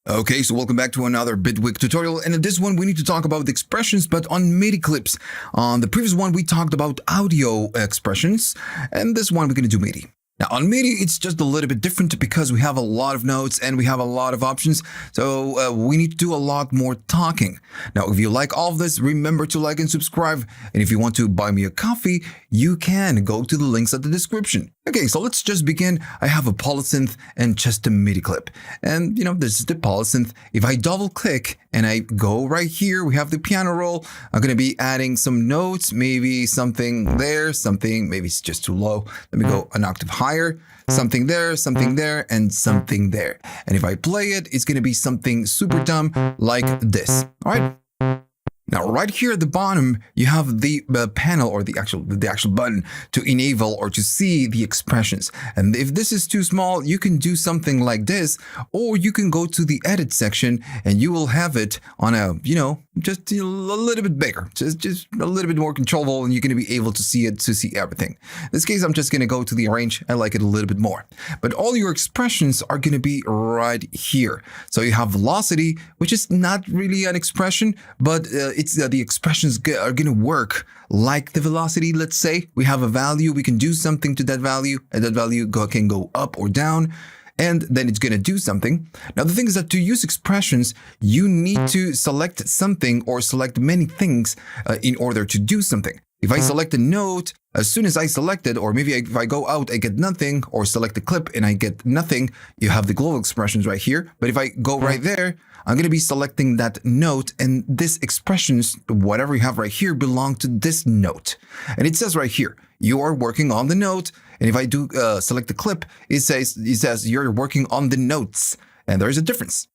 Okay, so welcome back to another Bitwig tutorial, and in this one we need to talk about the expressions but on MIDI clips. On the previous one we talked about audio expressions, and this one we're going to do MIDI. Now on MIDI it's just a little bit different because we have a lot of notes and we have a lot of options, so we need to do a lot more talking. Now if you like all of this, remember to like and subscribe, and if you want to buy me a coffee, you can go to the links at the description. Okay, so let's just begin. I have a polysynth and just a MIDI clip. And this is the polysynth. If I double click and I go right here, we have the piano roll. I'm going to be adding some notes, maybe something there, something, maybe it's just too low. Let me go an octave higher, something there, and something there. And if I play it, it's going to be something super dumb like this. All right. Now, right here at the bottom, you have the panel or the actual button to enable or to see the expressions. And if this is too small, you can do something like this, or you can go to the edit section and you will have it on a, just a little bit bigger, just a little bit more controllable, and you're going to be able to see it, to see everything. In this case, I'm just going to go to the arrange. I like it a little bit more. But all your expressions are going to be right here. So you have velocity, which is not really an expression, but it's the expressions are going to work like the velocity. Let's say we have a value, we can do something to that value, and that value can go up or down, and then it's going to do something. Now, the thing is that to use expressions, you need to select something or select many things in order to do something. If I select a note, as soon as I select it, or maybe if I go out, I get nothing, or select a clip and I get nothing, you have the global expressions right here. But if I go right there, I'm going to be selecting that note, and this expressions, whatever you have right here, belong to this note. And it says right here, you are working on the note. And if I do select the clip, it says you're working on the notes, and there's a difference.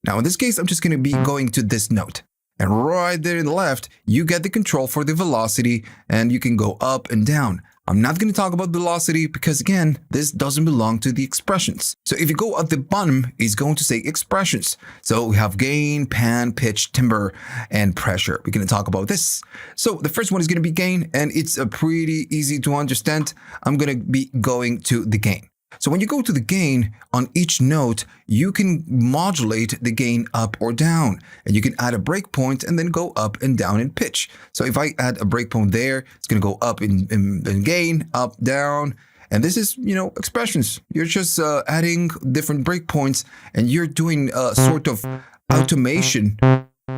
Now, in this case, I'm just going to be going to this note. And right there in the left, you get the control for the velocity, and you can go up and down. I'm not going to talk about velocity because, again, this doesn't belong to the expressions. So if you go at the bottom, it's going to say expressions. So we have gain, pan, pitch, timbre, and pressure. We're going to talk about this. So the first one is going to be gain, and it's pretty easy to understand. I'm going to be going to the gain. So when you go to the gain, on each note, you can modulate the gain up or down, and you can add a breakpoint and then go up and down in pitch. So if I add a breakpoint there, it's going to go up in gain, up, down, and this is, expressions. You're just adding different breakpoints, and you're doing a sort of automation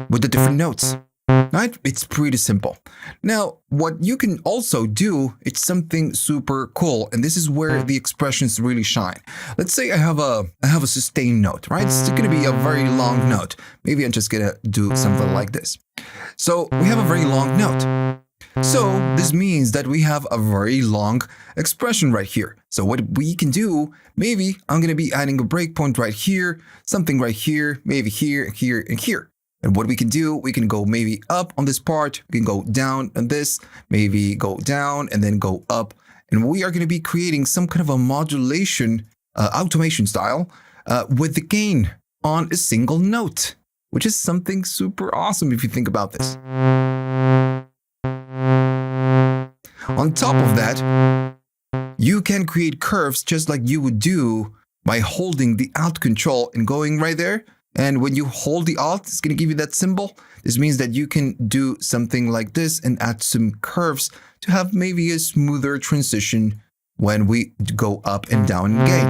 with the different notes. Right? It's pretty simple. Now, what you can also do, it's something super cool, and this is where the expressions really shine. Let's say I have a sustained note, right? It's going to be a very long note. Maybe I'm just going to do something like this. So we have a very long note. So this means that we have a very long expression right here. So what we can do, maybe I'm going to be adding a breakpoint right here, something right here, maybe here, here, and here. And what we can do, we can go maybe up on this part, we can go down on this, maybe go down and then go up. And we are going to be creating some kind of a modulation, automation style with the gain on a single note, which is something super awesome if you think about this. On top of that, you can create curves just like you would do by holding the Alt control and going right there. And when you hold the Alt, it's going to give you that symbol. This means that you can do something like this and add some curves to have maybe a smoother transition when we go up and down in gain.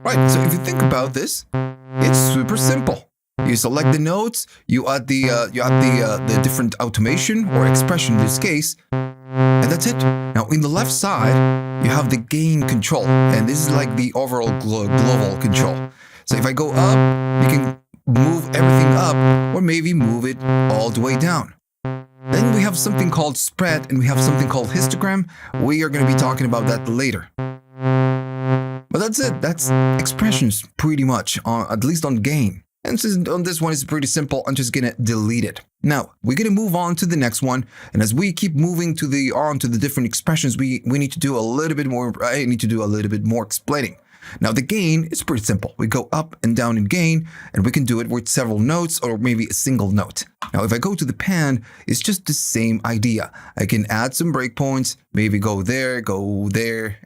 Right, so if you think about this, it's super simple. You select the notes, you add the different automation or expression in this case, and that's it. Now, in the left side, you have the gain control, and this is like the overall global control. So if I go up, you can move everything up, or maybe move it all the way down. Then we have something called spread, and we have something called histogram. We are going to be talking about that later. But that's it. That's expressions pretty much, at least on gain. And since on this one is pretty simple, I'm just gonna delete it. Now, we're gonna move on to the next one. And as we keep moving to the different expressions, we need to do a little bit more, I need to do a little bit more explaining. Now the gain is pretty simple. We go up and down in gain, and we can do it with several notes or maybe a single note. Now if I go to the pan, it's just the same idea. I can add some breakpoints, maybe go there,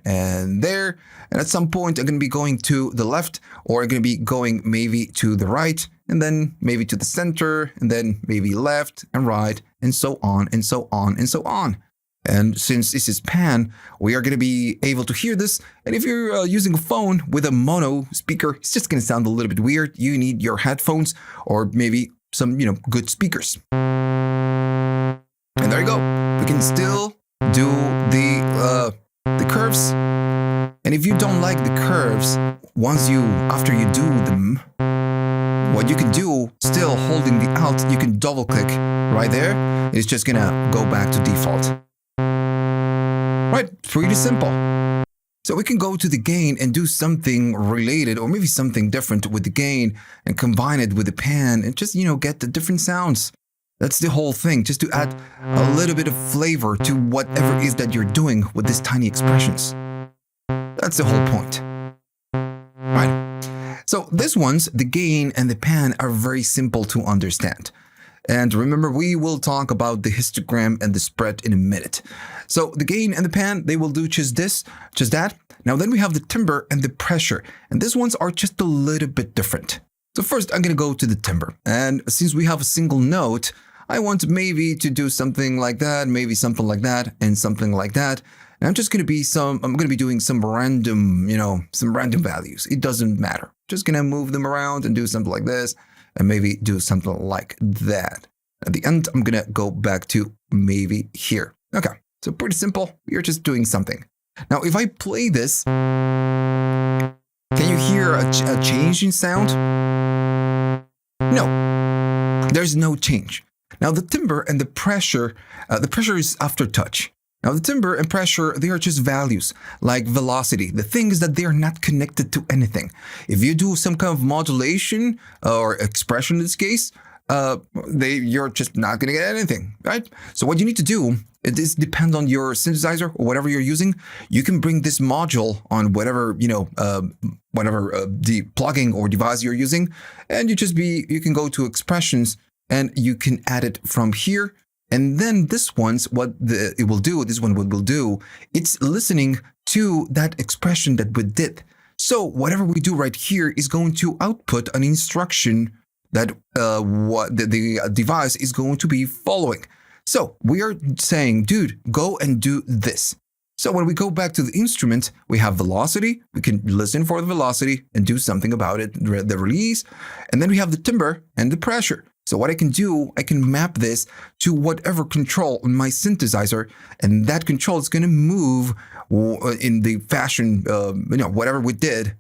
and there. And at some point I'm going to be going to the left, or I'm going to be going maybe to the right, and then maybe to the center, and then maybe left and right, and so on, and so on, and so on. And since this is pan, we are going to be able to hear this. And if you're using a phone with a mono speaker, it's just going to sound a little bit weird. You need your headphones or maybe some, good speakers. And there you go. We can still do the curves. And if you don't like the curves, after you do them, what you can do, still holding the Alt, you can double click right there. It's just going to go back to default. Right, pretty simple. So we can go to the gain and do something related or maybe something different with the gain and combine it with the pan and just, get the different sounds. That's the whole thing, just to add a little bit of flavor to whatever it is that you're doing with these tiny expressions. That's the whole point. Right. So this one's, the gain and the pan are very simple to understand. And remember, we will talk about the histogram and the spread in a minute. So the gain and the pan, they will do just that. Now then we have the timbre and the pressure. And these ones are just a little bit different. So first I'm going to go to the timbre. And since we have a single note, I want maybe to do something like that, maybe something like that, and something like that. And I'm going to be doing some random, some random values. It doesn't matter. Just going to move them around and do something like this. And maybe do something like that. At the end, I'm going to go back to maybe here. Okay, so pretty simple. We're just doing something. Now, if I play this, can you hear a change in sound? No, there's no change. Now, the timbre and the pressure is aftertouch. Now, the timbre and pressure, they are just values, like velocity. The thing is that they are not connected to anything. If you do some kind of modulation or expression in this case, you're just not going to get anything, right? So what you need to do, it depends on your synthesizer or whatever you're using. You can bring this module on whatever, whatever the plugin or device you're using, and you can go to expressions and you can add it from here. And then this one will do, it's listening to that expression that we did. So whatever we do right here is going to output an instruction that what the device is going to be following. So we are saying, dude, go and do this. So when we go back to the instrument, we have velocity. We can listen for the velocity and do something about it, the release. And then we have the timbre and the pressure. So what I can do, I can map this to whatever control on my synthesizer, and that control is going to move in the fashion, whatever we did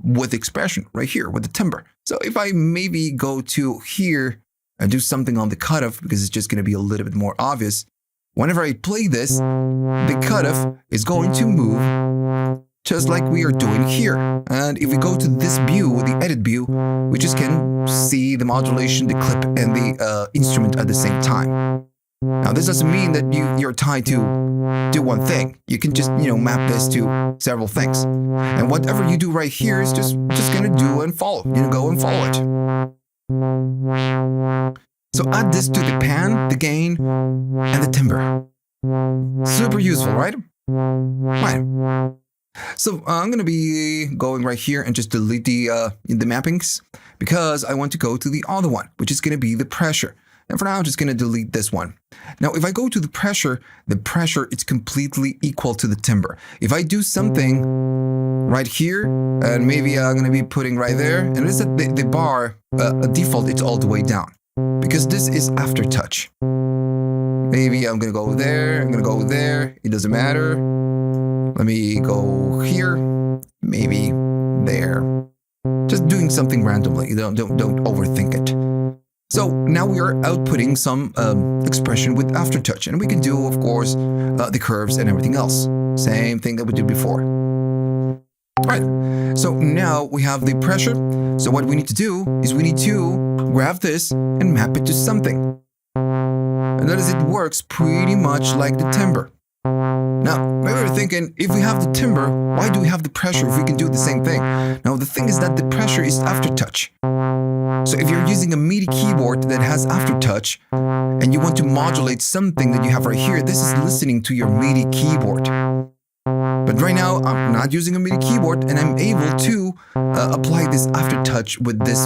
with the expression right here with the timbre. So if I maybe go to here and do something on the cutoff, because it's just going to be a little bit more obvious, whenever I play this, the cutoff is going to move just like we are doing here. And if we go to this view, the edit view, we just can see the modulation, the clip, and the instrument at the same time. Now, this doesn't mean that you're tied to do one thing. You can just, map this to several things. And whatever you do right here is just gonna do and follow. Go and follow it. So add this to the pan, the gain, and the timbre. Super useful, right? Right. So I'm going to be going right here and just delete the mappings because I want to go to the other one, which is going to be the pressure. And for now, I'm just going to delete this one. Now, if I go to the pressure is completely equal to the timbre. If I do something right here, and maybe I'm going to be putting right there, and it's that the bar, default, it's all the way down because this is aftertouch. Maybe I'm going to go there, I'm going to go there. It doesn't matter. Let me go here, maybe there. Just doing something randomly. Don't overthink it. So now we are outputting some expression with aftertouch, and we can do, of course, the curves and everything else. Same thing that we did before. All right. So now we have the pressure. So what we need to do is we need to grab this and map it to something. And notice it works pretty much like the timbre. Now, maybe you're thinking, if we have the timbre, why do we have the pressure if we can do the same thing? Now, the thing is that the pressure is aftertouch. So if you're using a MIDI keyboard that has aftertouch, and you want to modulate something that you have right here, this is listening to your MIDI keyboard. But right now, I'm not using a MIDI keyboard, and I'm able to apply this aftertouch with this,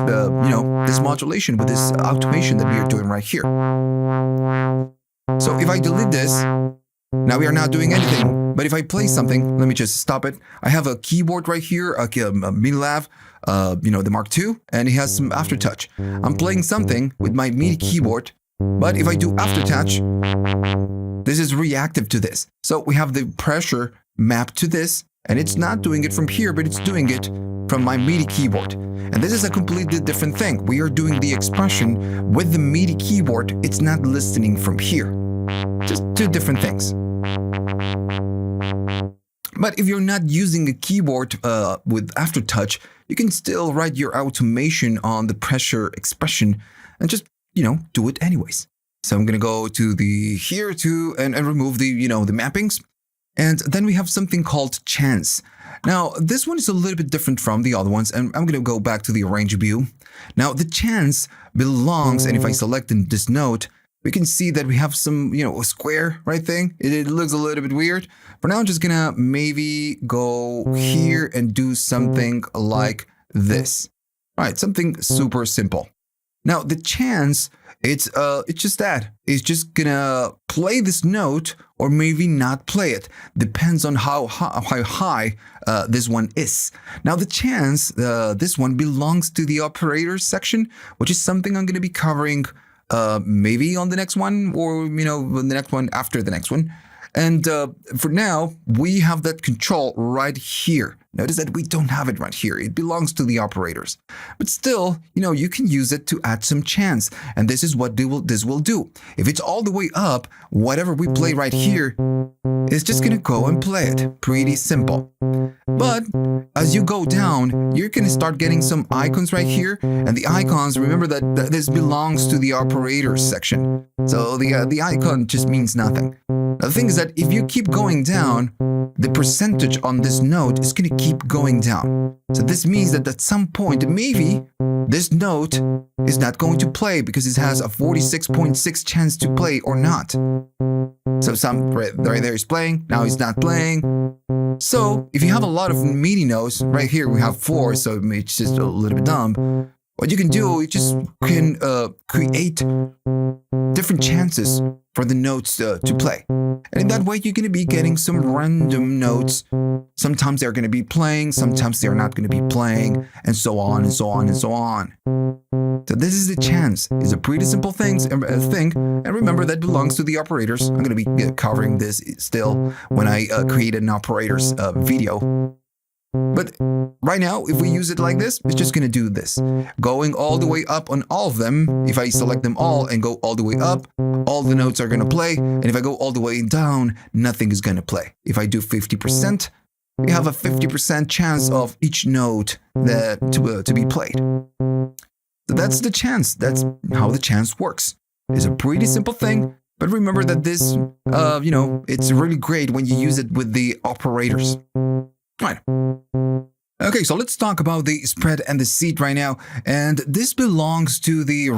this modulation, with this automation that we are doing right here. So if I delete this, now we are not doing anything. But if I play something, let me just stop it. I have a keyboard right here, a MIDI Lav, the Mark II, and it has some aftertouch. I'm playing something with my MIDI keyboard, but if I do aftertouch, this is reactive to this. So we have the pressure mapped to this, and it's not doing it from here, but it's doing it from my MIDI keyboard. And this is a completely different thing. We are doing the expression with the MIDI keyboard. It's not listening from here. Just two different things. But if you're not using a keyboard with aftertouch, you can still write your automation on the pressure expression and just, do it anyways. So I'm going to go to the here to and remove the, the mappings. And then we have something called chance. Now, this one is a little bit different from the other ones, and I'm going to go back to the arrange view. Now, the chance belongs, and if I select in this note, we can see that we have some, a square right thing. It looks a little bit weird. For now, I'm just gonna maybe go here and do something like this. All right, something super simple. Now, the chance, it's just that. It's just gonna play this note or maybe not play it. Depends on how high this one is. Now, the chance, this one belongs to the operators section, which is something I'm gonna be covering maybe on the next one, or the next one after the next one. And for now, we have that control right here. Notice that we don't have it right here. It belongs to the operators. But still, you can use it to add some chance. And this is what this will do. If it's all the way up, whatever we play right here is just going to go and play it. Pretty simple. But as you go down, you're going to start getting some icons right here. And the icons, remember that this belongs to the operators section. So the icon just means nothing. Now, the thing is that if you keep going down, the percentage on this note is going to keep going down. So this means that at some point, maybe this note is not going to play because it has a 46.6 chance to play or not. So some right there is playing, now it's not playing. So if you have a lot of MIDI notes, right here we have 4, so it's just a little bit dumb. What you can do, you just can create different chances for the notes to play. And in that way, you're going to be getting some random notes. Sometimes they're going to be playing, sometimes they're not going to be playing, and so on and so on and so on. So this is the chance. It's a pretty simple thing. And remember, that belongs to the operators. I'm going to be covering this still when I create an operators video. But right now, if we use it like this, it's just going to do this. Going all the way up on all of them, if I select them all and go all the way up, all the notes are going to play. And if I go all the way down, nothing is going to play. If I do 50%, we have a 50% chance of each note to be played. So that's the chance. That's how the chance works. It's a pretty simple thing. But remember that this, it's really great when you use it with the operators. Right. Okay, so let's talk about the spread and the seed right now. And this belongs to the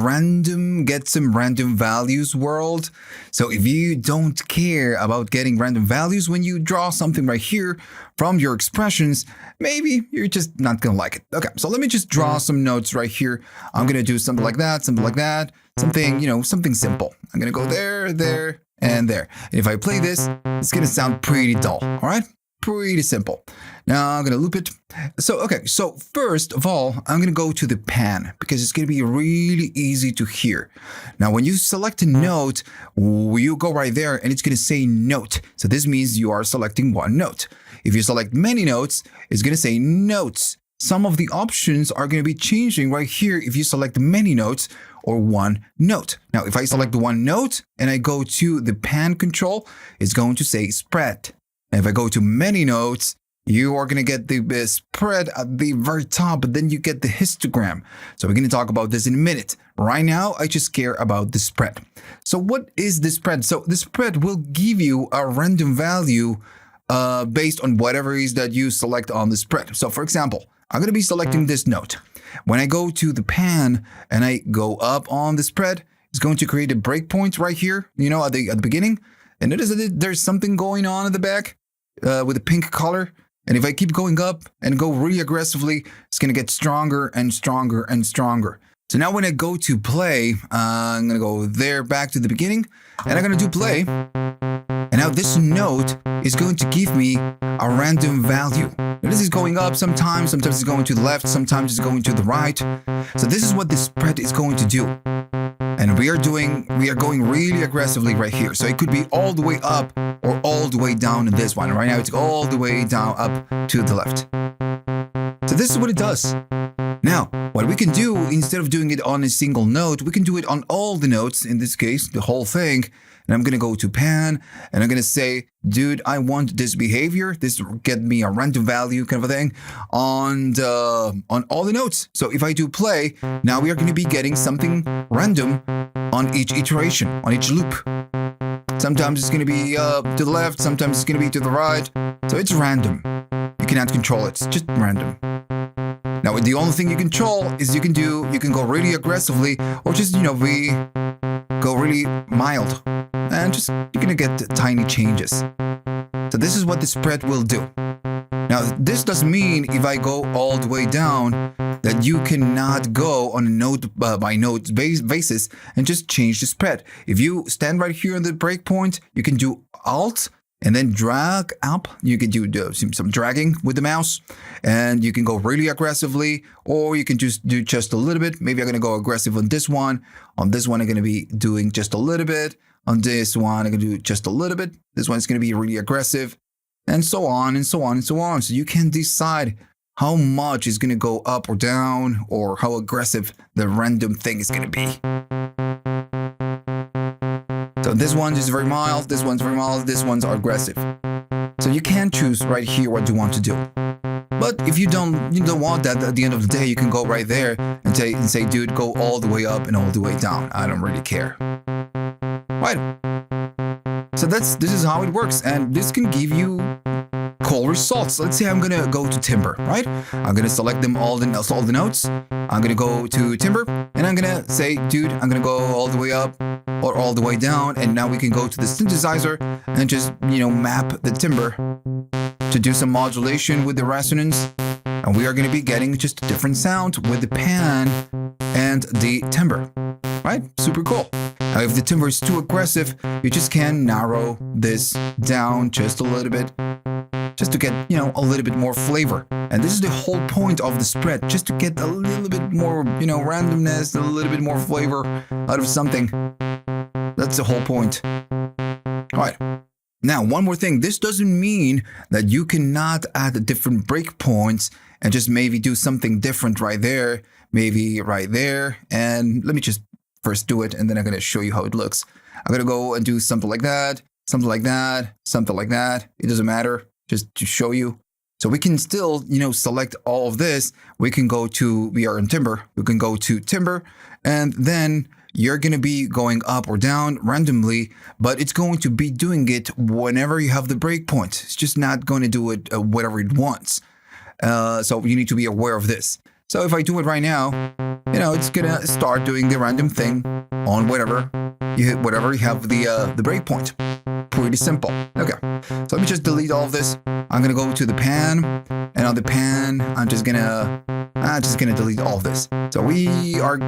get some random values world. So if you don't care about getting random values when you draw something right here from your expressions, maybe you're just not going to like it. Okay, so let me just draw some notes right here. I'm going to do something like that, something simple. I'm going to go there, there, and there. And if I play this, it's going to sound pretty dull, all right? Pretty simple. Now I'm going to loop it. So first of all, I'm going to go to the pan because it's going to be really easy to hear. Now, when you select a note, you go right there and it's going to say note. So this means you are selecting one note. If you select many notes, it's going to say notes. Some of the options are going to be changing right here if you select many notes or one note. Now, if I select one note and I go to the pan control, it's going to say spread. And if I go to many notes, you are going to get the spread at the very top, but then you get the histogram. So we're going to talk about this in a minute. Right now, I just care about the spread. So what is the spread? So the spread will give you a random value based on whatever it is that you select on the spread. So for example, I'm going to be selecting this note. When I go to the pan and I go up on the spread, it's going to create a breakpoint right here, at the beginning. And notice that there's something going on at the back with a pink color. And if I keep going up and go really aggressively, it's going to get stronger and stronger and stronger. So now when I go to play, I'm going to go there back to the beginning, and I'm going to do play. And now this note is going to give me a random value. Now this is going up sometimes it's going to the left, sometimes it's going to the right. So this is what the spread is going to do. And we are going really aggressively right here. So it could be all the way up or all the way down in this one. Right now it's all the way down up to the left. So this is what it does. Now, what we can do, instead of doing it on a single note, we can do it on all the notes, in this case, the whole thing. And I'm going to go to pan, and I'm going to say, dude, I want this behavior. This will get me a random value kind of a thing on all the notes. So if I do play, now we are going to be getting something random on each iteration, on each loop. Sometimes it's going to be to the left, sometimes it's going to be to the right. So it's random. You cannot control it. It's just random. Now, the only thing you control is you can go really aggressively, or just, we go really mild. And just, you're going to get tiny changes. So this is what the spread will do. Now, this doesn't mean if I go all the way down that you cannot go on a note by note basis and just change the spread. If you stand right here on the breakpoint, you can do Alt and then drag up. You can do some dragging with the mouse, and you can go really aggressively, or you can just do just a little bit. Maybe I'm going to go aggressive on this one. On this one, I'm going to be doing just a little bit. On this one, I'm going to do just a little bit. This one's going to be really aggressive, and so on and so on and so on. So you can decide how much is going to go up or down, or how aggressive the random thing is going to be. So this one is very mild, this one's very mild, this one's aggressive. So you can choose right here what you want to do. But if you don't want that, at the end of the day, you can go right there and say, dude, go all the way up and all the way down. I don't really care. Right. So this is how it works, and this can give you cool results. Let's say I'm gonna go to Timbre, right? I'm gonna select them all the notes. I'm gonna go to Timbre, and I'm gonna say, dude, I'm gonna go all the way up or all the way down, and now we can go to the synthesizer and just map the timbre to do some modulation with the resonance, and we are going to be getting just a different sound with the pan and the timbre, right? Super cool. Now if the timbre is too aggressive, you just can narrow this down just a little bit, just to get a little bit more flavor. And this is the whole point of the spread, just to get a little bit more randomness, a little bit more flavor out of something. That's the whole point. All right. Now, one more thing. This doesn't mean that you cannot add different breakpoints and just maybe do something different right there, maybe right there. And let me just first do it, and then I'm going to show you how it looks. I'm going to go and do something like that, something like that, something like that. It doesn't matter, just to show you. So we can still, select all of this. We are in Timbre. We can go to Timbre, and then you're going to be going up or down randomly, but it's going to be doing it whenever you have the breakpoint. It's just not going to do it whatever it wants. So you need to be aware of this. So if I do it right now, it's going to start doing the random thing on whatever you have the breakpoint. Pretty simple. Okay, so let me just delete all of this. I'm going to go to the pan, and on the pan, I'm just going to delete all of this. So we are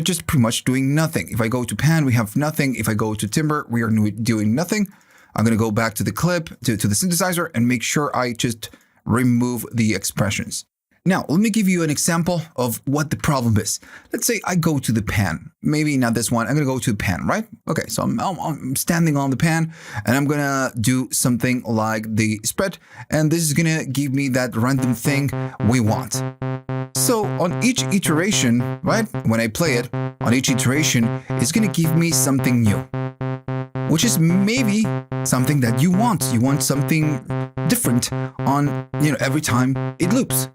just pretty much doing nothing. If I go to pan, we have nothing. If I go to Timbre, we are doing nothing. I'm going to go back to the clip, to the synthesizer, and make sure I just remove the expressions. Now, let me give you an example of what the problem is. Let's say I go to the pan. Maybe not this one. I'm going to go to the pan, right? Okay, so I'm standing on the pan, and I'm going to do something like the spread, and this is going to give me that random thing we want. So on each iteration, right, when I play it, on each iteration, it's going to give me something new, which is maybe something that you want. You want something different on, every time it loops.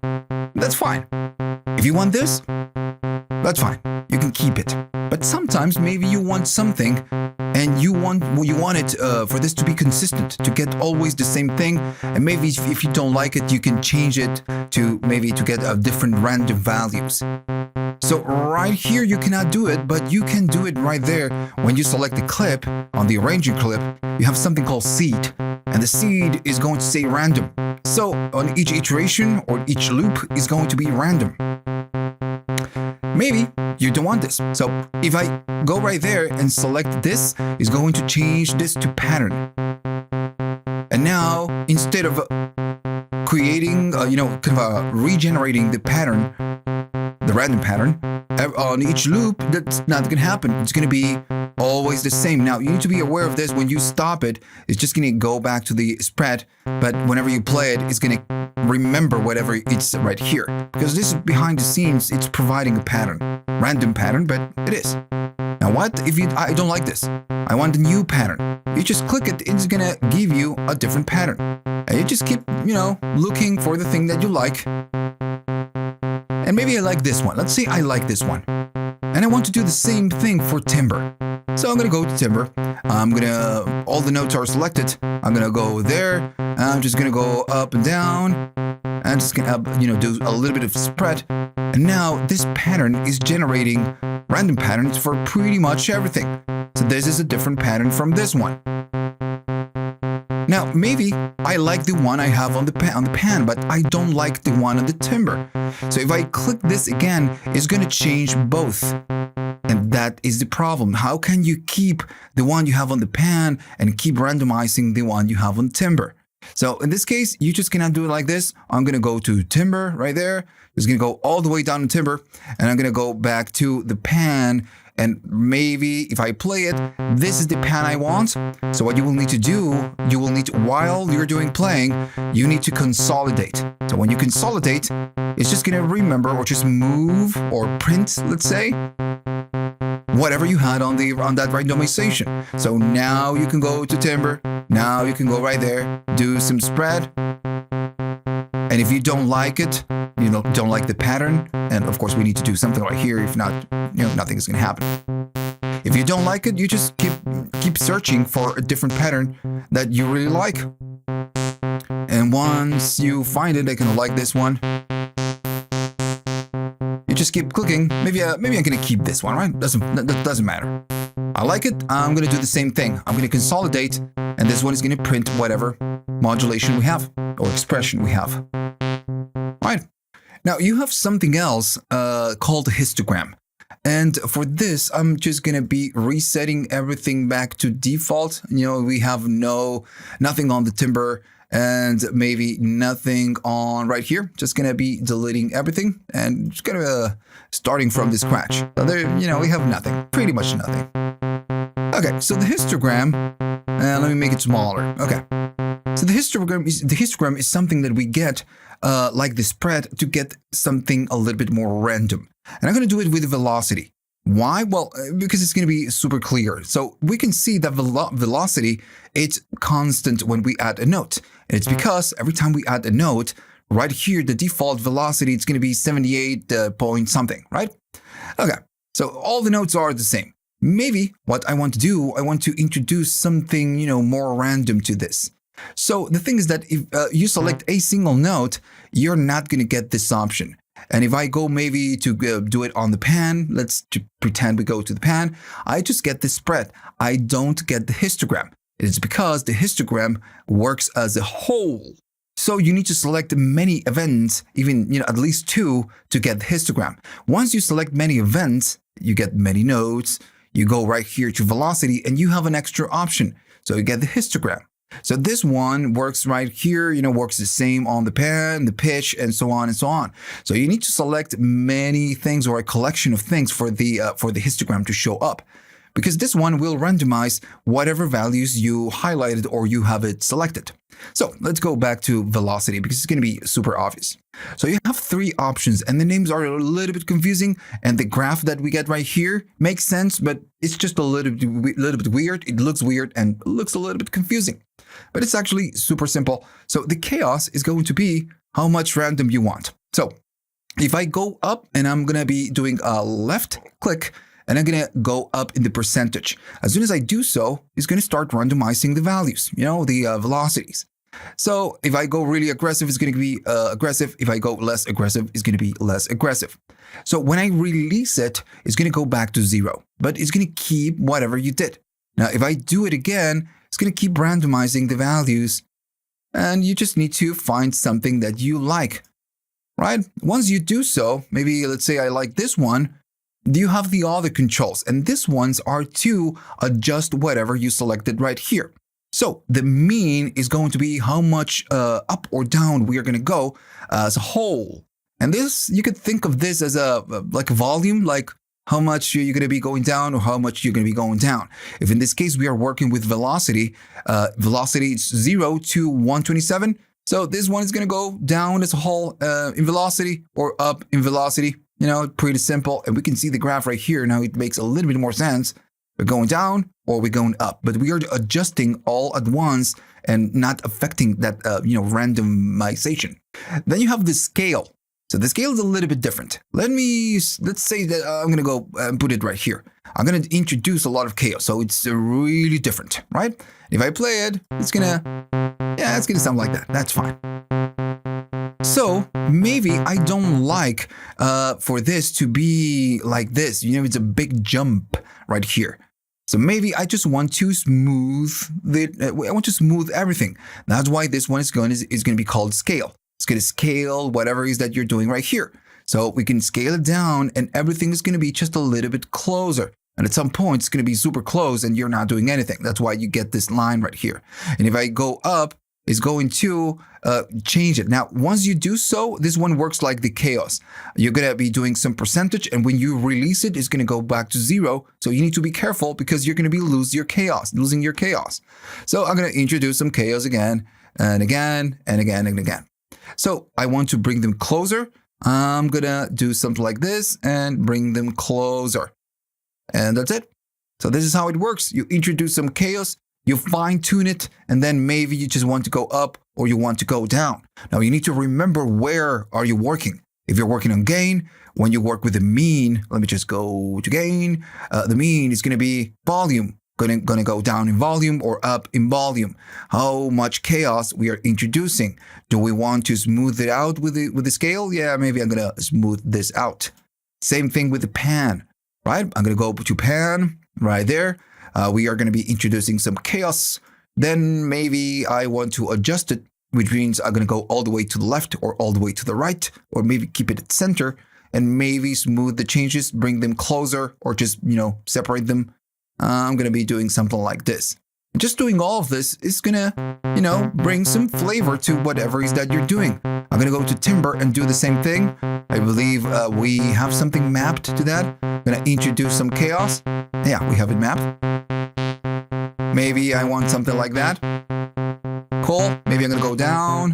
That's fine. If you want this, that's fine. You can keep it. But sometimes maybe you want something and you want it for this to be consistent, to get always the same thing. And maybe if you don't like it, you can change it to maybe to get different random values. So right here, you cannot do it, but you can do it right there. When you select the clip, on the arranging clip, you have something called seed. And the seed is going to say random. So on each iteration or each loop is going to be random. Maybe you don't want this. So if I go right there and select this, it's going to change this to pattern. And now, instead of creating, regenerating the pattern, the random pattern, on each loop, that's not going to happen. It's going to be always the same. Now, you need to be aware of this. When you stop it, it's just going to go back to the spread. But whenever you play it, it's going to remember whatever it's right here. Because this is behind the scenes, it's providing a pattern. Random pattern, but it is. Now what if I don't like this? I want a new pattern. You just click it, it's going to give you a different pattern. And you just keep, looking for the thing that you like. And maybe I like this one. Let's say I like this one. And I want to do the same thing for timbre. So I'm going to go to timbre. All the notes are selected. I'm going to go there. I'm just going to go up and down. I'm just going to, do a little bit of spread. And now this pattern is generating random patterns for pretty much everything. So this is a different pattern from this one. Now, maybe I like the one I have on the pan, but I don't like the one on the timbre. So if I click this again, it's going to change both. And that is the problem. How can you keep the one you have on the pan and keep randomizing the one you have on timbre? So in this case, you just cannot do it like this. I'm going to go to timbre right there. It's going to go all the way down to timbre. And I'm going to go back to the pan. And maybe if I play it, this is the pan I want. So what you will need to do, while you're doing playing, you need to consolidate. So when you consolidate, it's just going to remember or just move or print, let's say, whatever you had on that randomization. So now you can go to timbre. Now you can go right there, do some spread. And if you don't like it, don't like the pattern, and of course we need to do something right here. If not, nothing is going to happen. If you don't like it, you just keep searching for a different pattern that you really like. And once you find it, I kind of like this one. You just keep clicking. Maybe I'm going to keep this one, right? That doesn't matter. I like it. I'm going to do the same thing. I'm going to consolidate, and this one is going to print whatever modulation we have or expression we have. Right. Now you have something else called a histogram. And for this, I'm just going to be resetting everything back to default. We have nothing on the timbre and maybe nothing on right here. Just going to be deleting everything and just going to starting from the scratch. So there, we have nothing, pretty much nothing. Okay, so the histogram, let me make it smaller. Okay. So the histogram is something that we get like the spread to get something a little bit more random. And I'm going to do it with velocity. Why? Well, because it's going to be super clear. So we can see that velocity, it's constant when we add a note. And it's because every time we add a note, right here, the default velocity, it's going to be 78 point something, right? Okay, so all the notes are the same. Maybe what I want to do, I want to introduce something, more random to this. So the thing is that if you select a single note, you're not going to get this option. And if I go maybe to do it on the pan, let's pretend we go to the pan, I just get the spread. I don't get the histogram. It's because the histogram works as a whole. So you need to select many events, even at least 2, to get the histogram. Once you select many events, you get many notes. You go right here to velocity, and you have an extra option. So you get the histogram. So this one works right here, works the same on the pan, the pitch, and so on and so on. So you need to select many things or a collection of things for the histogram to show up, because this one will randomize whatever values you highlighted or you have it selected. So let's go back to velocity because it's going to be super obvious. So you have 3 options and the names are a little bit confusing, and the graph that we get right here makes sense, but it's just a little bit weird. It looks weird and looks a little bit confusing. but it's actually super simple. So the chaos is going to be how much random you want. So if I go up and I'm going to be doing a left click and I'm going to go up in the percentage. As soon as I do so, it's going to start randomizing the values, the velocities. So if I go really aggressive, it's going to be aggressive. If I go less aggressive, it's going to be less aggressive. So when I release it, it's going to go back to 0, but it's going to keep whatever you did. Now, if I do it again, it's going to keep randomizing the values, and you just need to find something that you like, right? Once you do so, maybe let's say I like this one, you have the other controls, and these ones are to adjust whatever you selected right here. So the mean is going to be how much up or down we are going to go as a whole. And this, you could think of this as like a volume, like how much you're going to be going down or how much you're going to be going down. If in this case we are working with velocity, velocity is 0 to 127. So this one is going to go down as a whole in velocity or up in velocity. Pretty simple. And we can see the graph right here. Now it makes a little bit more sense. We're going down or we're going up, but we are adjusting all at once and not affecting that, randomization. Then you have the scale. So the scale is a little bit different. Let's say that I'm going to go and put it right here. I'm going to introduce a lot of chaos. So it's really different, right? If I play it, it's going to sound like that. That's fine. So maybe I don't like for this to be like this. It's a big jump right here. So maybe I just want to smooth I want to smooth everything. That's why this one is going to be called scale. It's going to scale whatever it is that you're doing right here. So we can scale it down and everything is going to be just a little bit closer. And at some point, it's going to be super close and you're not doing anything. That's why you get this line right here. And if I go up, it's going to change it. Now, once you do so, this one works like the chaos. You're going to be doing some percentage, and when you release it, it's going to go back to 0. So you need to be careful because you're going to be losing your chaos. So I'm going to introduce some chaos again and again and again and again. So I want to bring them closer. I'm going to do something like this and bring them closer. And that's it. So this is how it works. You introduce some chaos, you fine tune it, and then maybe you just want to go up or you want to go down. Now you need to remember where are you working. If you're working on gain, when you work with the mean, let me just go to gain. The mean is going to be volume. Going to go down in volume or up in volume. How much chaos we are introducing. Do we want to smooth it out with the scale? Yeah, maybe I'm going to smooth this out. Same thing with the pan, right? I'm going to go to pan right there. We are going to be introducing some chaos. Then maybe I want to adjust it, which means I'm going to go all the way to the left or all the way to the right, or maybe keep it at center and maybe smooth the changes, bring them closer or just, separate them. I'm going to be doing something like this. Just doing all of this is going to, bring some flavor to whatever it is that you're doing. I'm going to go to Timbre and do the same thing. I believe we have something mapped to that. I'm going to introduce some chaos. Yeah, we have it mapped. Maybe I want something like that. Cool. Maybe I'm going to go down.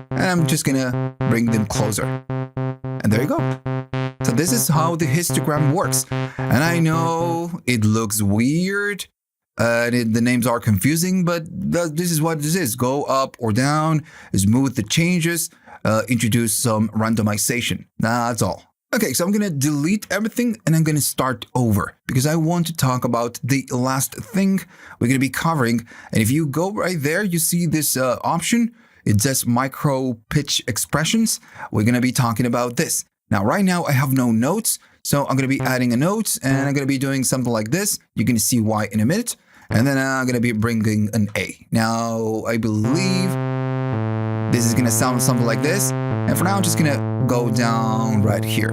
And I'm just going to bring them closer. And there you go. So this is how the histogram works. And I know it looks weird. The names are confusing, but this is what this is. Go up or down, smooth the changes, introduce some randomization. That's all. Okay, so I'm going to delete everything and I'm going to start over because I want to talk about the last thing we're going to be covering. And if you go right there, you see this option. It says micro pitch expressions. We're going to be talking about this. Now, right now, I have no notes, so I'm going to be adding a note, and I'm going to be doing something like this. You're going to see why in a minute, and then I'm going to be bringing an A. Now, I believe this is going to sound something like this, and for now, I'm just going to go down right here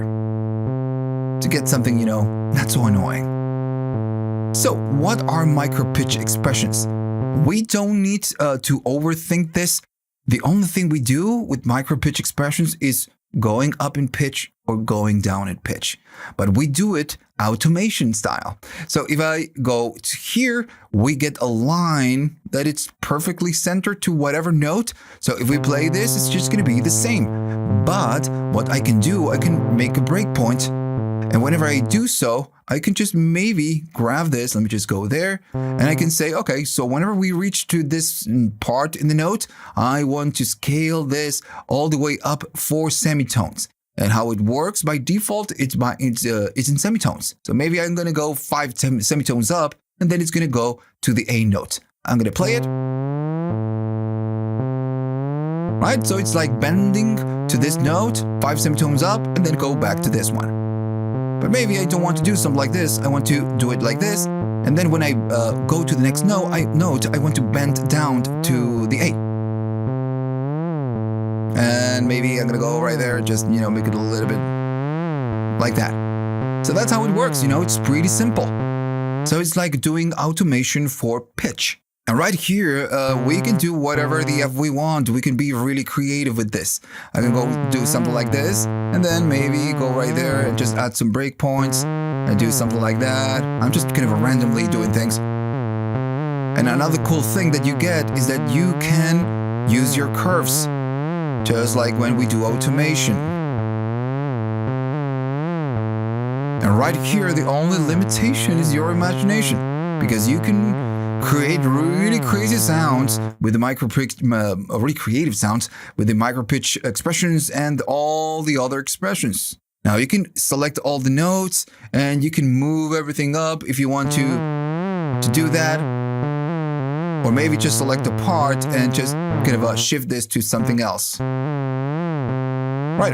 to get something, not so annoying. So, what are micro-pitch expressions? We don't need to overthink this. The only thing we do with micro-pitch expressions is going up in pitch or going down in pitch. But we do it automation style. So if I go to here, we get a line that it's perfectly centered to whatever note. So if we play this, it's just going to be the same. But what I can do, I can make a breakpoint. And whenever I do so, I can just maybe grab this. Let me just go there. And I can say, okay, so whenever we reach to this part in the note, I want to scale this all the way up 4 semitones. And how it works by default, it's in semitones. So maybe I'm going to go 5 semitones up, and then it's going to go to the A note. I'm going to play it. Right, so it's like bending to this note, 5 semitones up, and then go back to this one. But maybe I don't want to do something like this. I want to do it like this. And then when I go to the next note, I want to bend down to the A. And maybe I'm going to go right there, just, make it a little bit like that. So that's how it works, it's pretty simple. So it's like doing automation for pitch. And right here, we can do whatever the F we want. We can be really creative with this. I can go do something like this, and then maybe go right there and just add some breakpoints and do something like that. I'm just kind of randomly doing things. And another cool thing that you get is that you can use your curves, just like when we do automation. And right here, the only limitation is your imagination, because you can create really crazy sounds with the really creative sounds with the micro pitch expressions and all the other expressions. Now you can select all the notes and you can move everything up if you want to do that. Or maybe just select a part and just kind of shift this to something else. Right.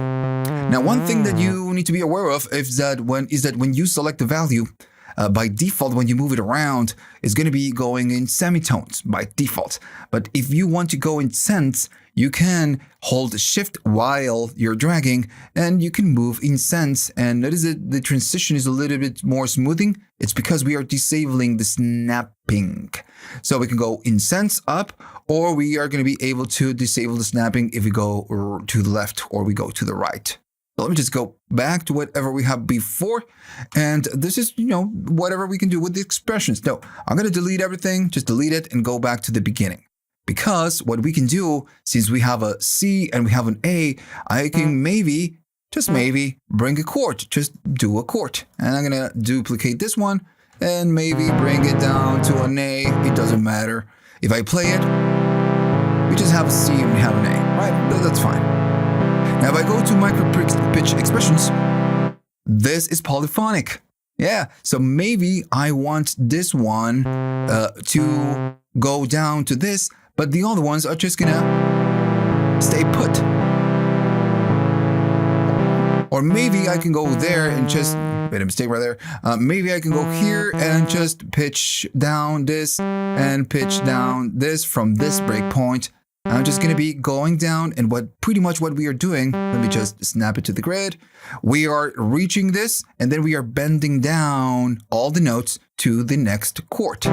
Now, one thing that you need to be aware of is that when you select the value, by default, when you move it around, it's going to be going in semitones by default. But if you want to go in cents, you can hold shift while you're dragging and you can move in cents. And notice that the transition is a little bit more smoothing. It's because we are disabling the snapping. So we can go in cents up, or we are going to be able to disable the snapping if we go to the left or we go to the right. Let me just go back to whatever we have before. And this is, whatever we can do with the expressions. No, I'm going to delete everything, just delete it and go back to the beginning. Because what we can do, since we have a C and we have an A, I can maybe, just maybe, bring a chord, just do a chord. And I'm going to duplicate this one and maybe bring it down to an A. It doesn't matter. If I play it, we just have a C and we have an A, right? That's fine. Now, if I go to micro pitch expressions, this is polyphonic. Yeah, so maybe I want this one to go down to this, but the other ones are just gonna stay put. Or maybe I can go there and just, made a mistake right there. Maybe I can go here and just pitch down this and pitch down this from this breakpoint. I'm just going to be going down, and pretty much what we are doing, let me just snap it to the grid. We are reaching this, and then we are bending down all the notes to the next chord.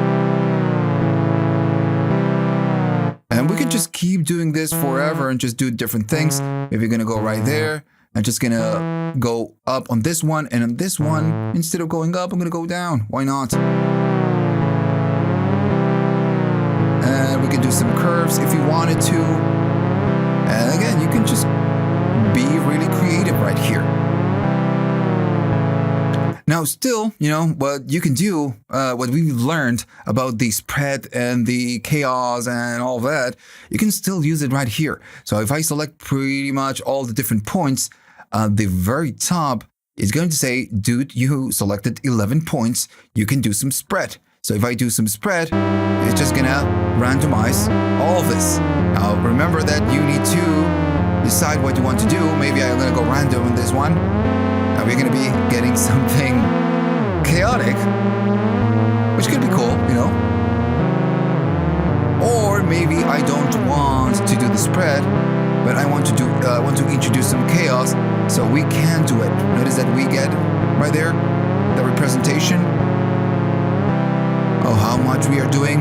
And we can just keep doing this forever and just do different things. If you're going to go right there, I'm just going to go up on this one, and on this one, instead of going up, I'm going to go down. Why not? And we can do some curves if you wanted to. And again, you can just be really creative right here. Now, still, what you can do, what we've learned about the spread and the chaos and all that, you can still use it right here. So if I select pretty much all the different points, the very top is going to say, dude, you selected 11 points. You can do some spread. So if I do some spread, it's just gonna randomize all of this. Now remember that you need to decide what you want to do. Maybe I'm gonna go random in this one. Now we're gonna be getting something chaotic, which could be cool, Or maybe I don't want to do the spread, but I want to introduce some chaos, so we can do it. Notice that we get right there the representation. Oh, how much we are doing.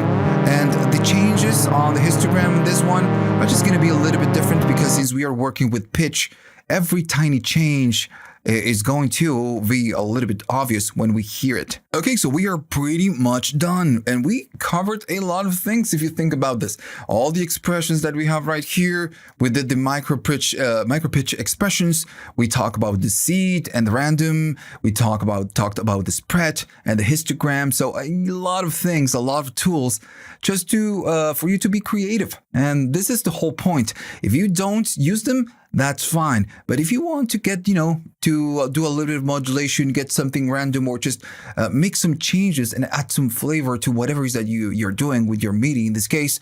And the changes on the histogram in this one are just going to be a little bit different, because since we are working with pitch, every tiny change is going to be a little bit obvious when we hear it. Okay, so we are pretty much done, and we covered a lot of things if you think about this. All the expressions that we have right here, we did the micro pitch expressions. We talk about the seed and the random. We talked about the spread and the histogram. So a lot of things, a lot of tools, just to for you to be creative. And this is the whole point. If you don't use them, that's fine. But if you want to get, to do a little bit of modulation, get something random, or just make some changes and add some flavor to whatever it is that you're doing with your MIDI in this case,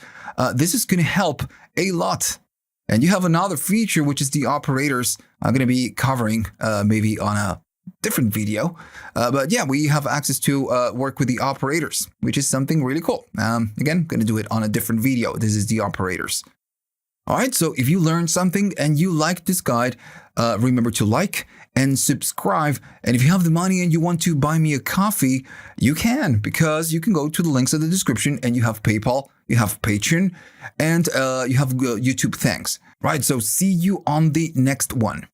this is going to help a lot. And you have another feature, which is the operators. I'm going to be covering maybe on a different video. But yeah, we have access to work with the operators, which is something really cool. Again, going to do it on a different video. This is the operators. All right, so if you learned something and you like this guide, remember to like and subscribe. And if you have the money and you want to buy me a coffee, you can, because you can go to the links in the description and you have PayPal, you have Patreon, and you have YouTube thanks. Right, so see you on the next one.